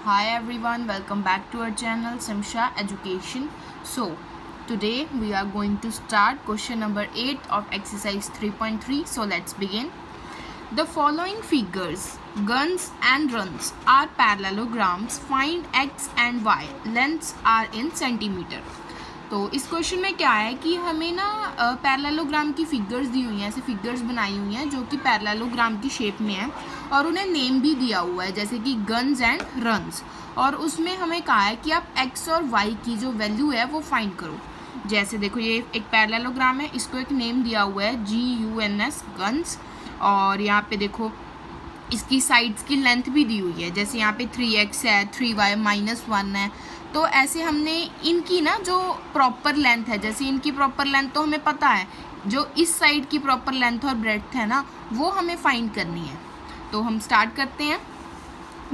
Hi everyone, welcome back to our channel Simsha Education. So today we are going to start question number 8 of exercise 3.3. So let's begin. The following figures, guns and runs, are parallelograms. Find x and y. Lengths are in centimeter. तो इस question में क्या है कि हमें ना parallelogram की figures दी हुई हैं, ऐसे फिगर्स बनाई हुई हैं जो कि पैरेललोग्राम की शेप में है और उन्हें नेम भी दिया हुआ है जैसे कि गन्स एंड रन्स। और उसमें हमें कहा है कि आप एक्स और वाई की जो वैल्यू है वो फाइंड करो। जैसे देखो ये एक पैरेललोग्राम है, इसको एक नेम दिया हुआ है GUNS गन्स, और यहाँ पे देखो इसकी साइड्स की लेंथ भी दी हुई है, जैसे यहाँ पे 3x है, 3y -1 है। तो ऐसे हमने इनकी ना जो प्रॉपर लेंथ है, जैसे इनकी प्रॉपर लेंथ तो हमें पता है, जो इस साइड की प्रॉपर लेंथ और ब्रेड्थ है ना वो हमें फाइंड करनी है। तो हम स्टार्ट करते हैं।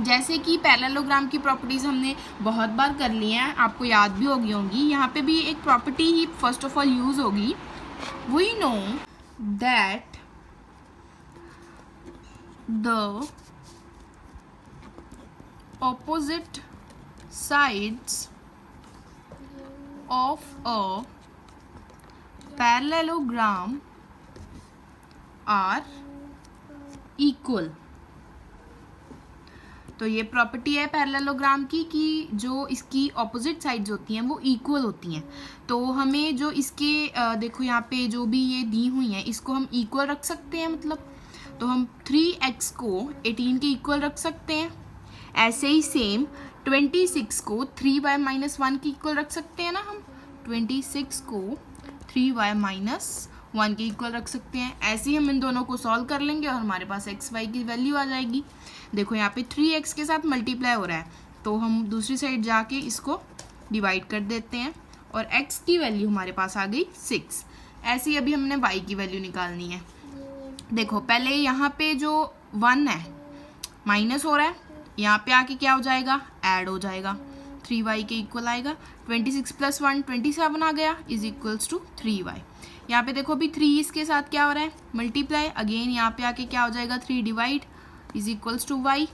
जैसे कि पैरेललोग्राम की प्रॉपर्टीज़ हमने बहुत बार कर ली हैं, आपको याद भी होगी। यहाँ पे भी एक प्रॉपर्टी ही फर्स्ट ऑफ ऑल यूज़ होगी। We know that the opposite sides of a parallelogram are equal। तो ये प्रॉपर्टी है पैरेललोग्राम की कि जो इसकी ऑपोजिट साइड्स होती हैं वो इक्वल होती हैं। तो हमें जो इसके देखो यहाँ पे जो भी ये दी हुई हैं इसको हम इक्वल रख सकते हैं, मतलब तो हम 3x को 18 के इक्वल रख सकते हैं। ऐसे ही सेम 26 को 3y -1 के इक्वल रख सकते हैं ना, हम 26 को 3y -1 के इक्वल रख सकते हैं। ऐसे ही हम इन दोनों को सॉल्व कर लेंगे और हमारे पास x y की वैल्यू आ जाएगी। देखो यहाँ पे 3x के साथ मल्टीप्लाई हो रहा है, तो हम दूसरी साइड जाके इसको डिवाइड कर देते हैं और x की वैल्यू हमारे पास आ गई 6। ऐसे ही अभी हमने y की वैल्यू निकालनी है। देखो पहले यहाँ पे जो 1 है माइनस हो रहा है, यहाँ पे आके क्या हो जाएगा, ऐड हो जाएगा, 3y के इक्वल आएगा। 26 + 1 27 आ गया इज इक्वल्स टू 3y। यहाँ पे देखो अभी 3 इसके साथ क्या हो रहा है, मल्टीप्लाई। अगेन यहाँ पे आके क्या हो जाएगा, 3 divide is equals to y।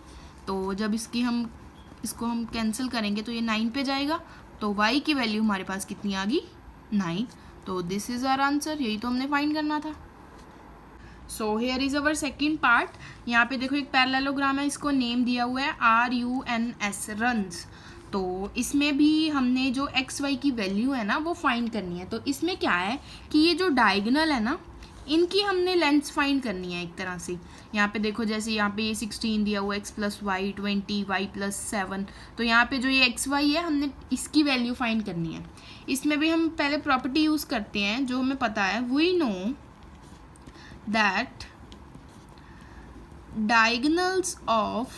तो जब इसको हम कैंसिल करेंगे तो ये 9 पे जाएगा, तो y की वैल्यू हमारे पास कितनी आ गई, 9। तो दिस इज आवर आंसर, यही तो हमने फाइंड करना था। So here is our second part. यहाँ पे देखो एक पैरेललोग्राम है, इसको नेम दिया हुआ है RUNS रन्स। तो इसमें भी हमने जो एक्स वाई की वैल्यू है ना वो फाइंड करनी है। तो इसमें क्या है कि ये जो डायगोनल है ना इनकी हमने लेंथ्स फाइंड करनी है एक तरह से। यहाँ पे देखो जैसे यहाँ पे ये 16 दिया हुआ x + y 20 y + 7, तो यहाँ पे जो ये x y है हमने इसकी वैल्यू फाइंड करनी है। इसमें भी हम पहले प्रॉपर्टी यूज़ करते हैं जो हमें पता है। We know that diagonals of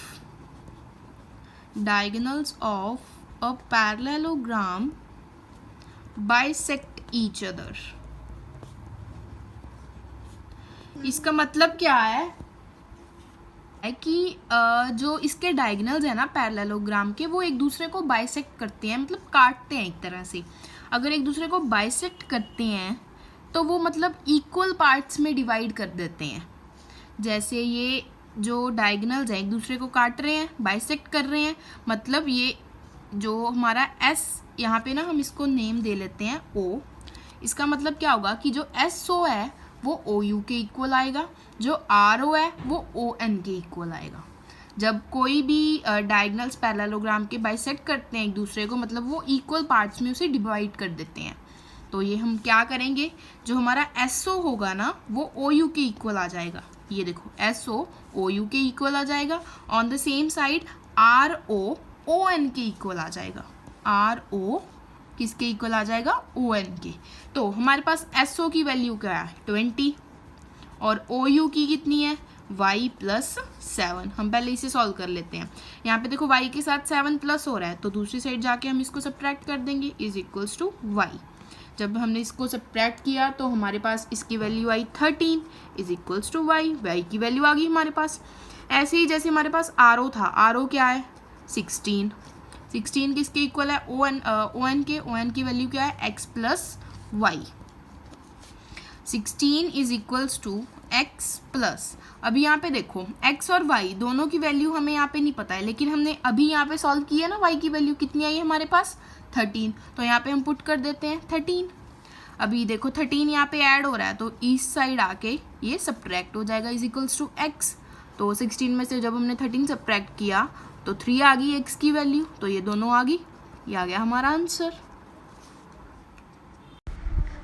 a parallelogram bisect each other। इसका मतलब क्या है कि जो इसके डायगोनल्स है ना पैरेललोग्राम के, वो एक दूसरे को बाइसेक्ट करते हैं, मतलब काटते हैं एक तरह से। अगर एक दूसरे को बाइसेक्ट करते हैं तो वो मतलब इक्वल पार्ट्स में डिवाइड कर देते हैं। जैसे ये जो डायगोनल्स हैं एक दूसरे को काट रहे हैं, बाइसेक्ट कर रहे हैं, मतलब ये जो हमारा S यहाँ पे ना हम इसको नेम दे लेते हैं O। इसका मतलब क्या होगा कि जो SO है वो OU के इक्वल आएगा, जो RO है वो ON के इक्वल आएगा। जब कोई भी डायगोनल्स पैरेललोग्राम के बाइसेक्ट करते हैं एक दूसरे को, मतलब वो इक्वल पार्ट्स में उसे डिवाइड कर देते हैं। तो ये हम क्या करेंगे, जो हमारा SO होगा ना वो OU के इक्वल आ जाएगा। ये देखो SO OU के इक्वल आ जाएगा। On the same side RO ON के इक्वल आ जाएगा। RO किसके इक्वल आ जाएगा, ON के। तो हमारे पास SO की वैल्यू क्या है, 20, और OU की कितनी है, y + 7। हम पहले इसे सॉल्व कर लेते हैं। यहाँ पे देखो y के साथ 7 प्लस हो रहा है, तो दूसरी साइड जाके हम इसको सब्ट्रैक्ट कर देंगे इज इक्वल्स टू y। जब हमने इसको सब्ट्रैक्ट किया तो हमारे पास इसकी वैल्यू आई 13 is equals to y। y की वैल्यू आ गई हमारे पास। ऐसे ही जैसे हमारे पास RO था, RO क्या है, 16 किसके इक्वल है, ON के। ON की वैल्यू क्या है, x + y। 16 is equals to x plus, अभी यहाँ पे देखो x और y दोनों की वैल्यू हमें यहाँ पे नहीं पता है, लेकिन हमने अभी यहाँ पे सॉल्व किया ना, y की वैल्यू कितनी आई हमारे पास 13, तो यहाँ पे हम पुट कर देते हैं 13। अभी देखो 13 यहाँ पे ऐड हो रहा है, तो इस साइड आके ये सब्ट्रैक्ट हो जाएगा इज इक्वल्स टू x। तो 16 में से जब हमने 13 सब्ट्रैक्ट किया तो 3 आ गई x की वैल्यू, तो ये दोनों आ गई, ये आ गया हमारा answer.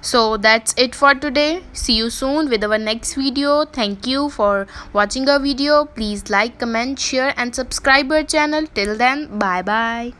So that's it for today. See you soon with our next video. Thank you for watching our video. Please like, comment, share and subscribe our channel. Till then, bye bye.